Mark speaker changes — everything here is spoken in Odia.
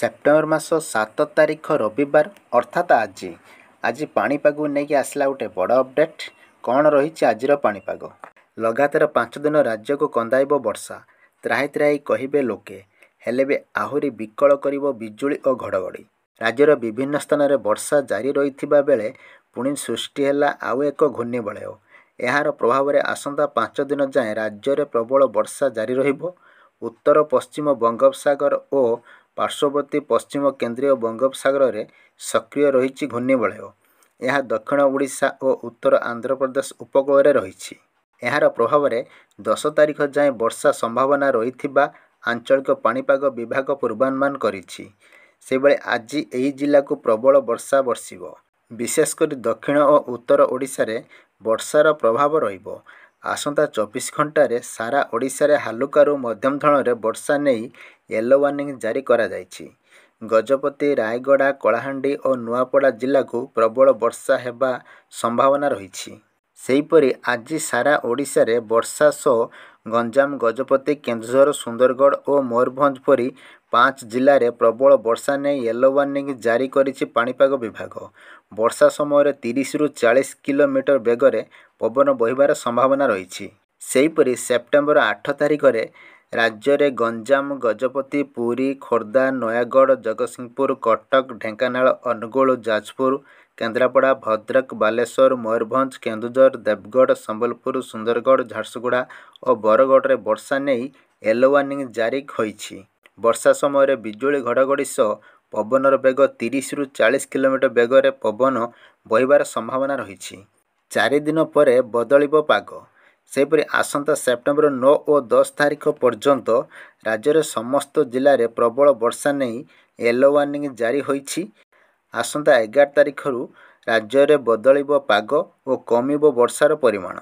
Speaker 1: ସେପ୍ଟେମ୍ବର ମାସ 7 ତାରିଖ ରବିବାର ଅର୍ଥାତ୍ ଆଜି ପାଣିପାଗକୁ ନେଇକି ଆସିଲା ଗୋଟେ ବଡ଼ ଅପଡେଟ୍। କ'ଣ ରହିଛି ଆଜିର ପାଣିପାଗ? ଲଗାତାର 5 ଦିନ ରାଜ୍ୟକୁ କନ୍ଦାଇବ ବର୍ଷା, ତ୍ରାହି ତ୍ରାହି କହିବେ ଲୋକେ। ହେଲେ ବି ଆହୁରି ବିକଳ କରିବ ବିଜୁଳି ଓ ଘଡ଼ଘଡ଼ି। ରାଜ୍ୟର ବିଭିନ୍ନ ସ୍ଥାନରେ ବର୍ଷା ଜାରି ରହିଥିବା ବେଳେ ପୁଣି ସୃଷ୍ଟି ହେଲା ଆଉ ଏକ ଘୂର୍ଣ୍ଣିବଳୟ। ଏହାର ପ୍ରଭାବରେ ଆସନ୍ତା 5 ଦିନ ଯାଏଁ ରାଜ୍ୟରେ ପ୍ରବଳ ବର୍ଷା ଜାରି ରହିବ। ଉତ୍ତର ପଶ୍ଚିମ ବଙ୍ଗୋପସାଗର ଓ ପାର୍ଶ୍ୱବର୍ତ୍ତୀ ପଶ୍ଚିମ କେନ୍ଦ୍ରୀୟ ବଙ୍ଗୋପସାଗରରେ ସକ୍ରିୟ ରହିଛି ଘୂର୍ଣ୍ଣିବଳୟ। ଏହା ଦକ୍ଷିଣ ଓଡ଼ିଶା ଓ ଉତ୍ତର ଆନ୍ଧ୍ରପ୍ରଦେଶ ଉପକୂଳରେ ରହିଛି। ଏହାର ପ୍ରଭାବରେ 10 ତାରିଖ ଯାଏଁ ବର୍ଷା ସମ୍ଭାବନା ରହିଥିବା ଆଞ୍ଚଳିକ ପାଣିପାଗ ବିଭାଗ ପୂର୍ବାନୁମାନ କରିଛି। ସେହିଭଳି ଆଜି ଏହି ଜିଲ୍ଲାକୁ ପ୍ରବଳ ବର୍ଷା ବର୍ଷିବ। ବିଶେଷ କରି ଦକ୍ଷିଣ ଓ ଉତ୍ତର ଓଡ଼ିଶାରେ ବର୍ଷାର ପ୍ରଭାବ ରହିବ। ଆସନ୍ତା 24 ଘଣ୍ଟାରେ ସାରା ଓଡ଼ିଶାରେ ହାଲୁକାରୁ ମଧ୍ୟମ ଧରଣର ବର୍ଷା ନେଇ ୟେଲୋ ୱାର୍ଣ୍ଣିଂ ଜାରି କରାଯାଇଛି। ଗଜପତି, ରାୟଗଡ଼ା, କଳାହାଣ୍ଡି ଓ ନୂଆପଡ଼ା ଜିଲ୍ଲାକୁ ପ୍ରବଳ ବର୍ଷା ହେବା ସମ୍ଭାବନା ରହିଛି। ସେହିପରି ଆଜି ସାରା ଓଡ଼ିଶାରେ ବର୍ଷା ସହ ଗଞ୍ଜାମ, ଗଜପତି, କେନ୍ଦୁଝର, ସୁନ୍ଦରଗଡ଼ ଓ ମୟୂରଭଞ୍ଜ ପରି 5 ଜିଲ୍ଲାରେ ପ୍ରବଳ ବର୍ଷା ନେଇ ୟେଲୋ ୱାର୍ଣ୍ଣିଂ ଜାରି କରିଛି ପାଣିପାଗ ବିଭାଗ। ବର୍ଷା ସମୟରେ 30ରୁ 40 କିଲୋମିଟର ବେଗରେ ପବନ ବହିବାର ସମ୍ଭାବନା ରହିଛି। ସେହିପରି ସେପ୍ଟେମ୍ବର 8 ତାରିଖରେ ରାଜ୍ୟରେ ଗଞ୍ଜାମ, ଗଜପତି, ପୁରୀ, ଖୋର୍ଦ୍ଧା, ନୟାଗଡ଼, ଜଗତସିଂହପୁର, କଟକ, ଢେଙ୍କାନାଳ, ଅନୁଗୁଳ, ଯାଜପୁର, କେନ୍ଦ୍ରାପଡ଼ା, ଭଦ୍ରକ, ବାଲେଶ୍ୱର, ମୟୂରଭଞ୍ଜ, କେନ୍ଦୁଝର, ଦେବଗଡ଼, ସମ୍ବଲପୁର, ସୁନ୍ଦରଗଡ଼, ଝାରସୁଗୁଡ଼ା ଓ ବରଗଡ଼ରେ ବର୍ଷା ନେଇ ୟେଲୋ ୱାର୍ଣ୍ଣିଂ ଜାରି ହୋଇଛି। ବର୍ଷା ସମୟରେ ବିଜୁଳି ଘଡ଼ଘଡ଼ି ସହ ପବନର ବେଗ 30ରୁ 40 କିଲୋମିଟର ବେଗରେ ପବନ ବହିବାର ସମ୍ଭାବନା ରହିଛି। 4 ଦିନ ପରେ ବଦଳିବ ପାଗ। ସେହିପରି ଆସନ୍ତା ସେପ୍ଟେମ୍ବର 9 ଓ 10 ତାରିଖ ପର୍ଯ୍ୟନ୍ତ ରାଜ୍ୟର ସମସ୍ତ ଜିଲ୍ଲାରେ ପ୍ରବଳ ବର୍ଷା ନେଇ ୟେଲୋ ୱାର୍ଣ୍ଣିଂ ଜାରି ହୋଇଛି। ଆସନ୍ତା 11 ତାରିଖରୁ ରାଜ୍ୟରେ ବଦଳିବ ପାଗ ଓ କମିବ ବର୍ଷାର ପରିମାଣ।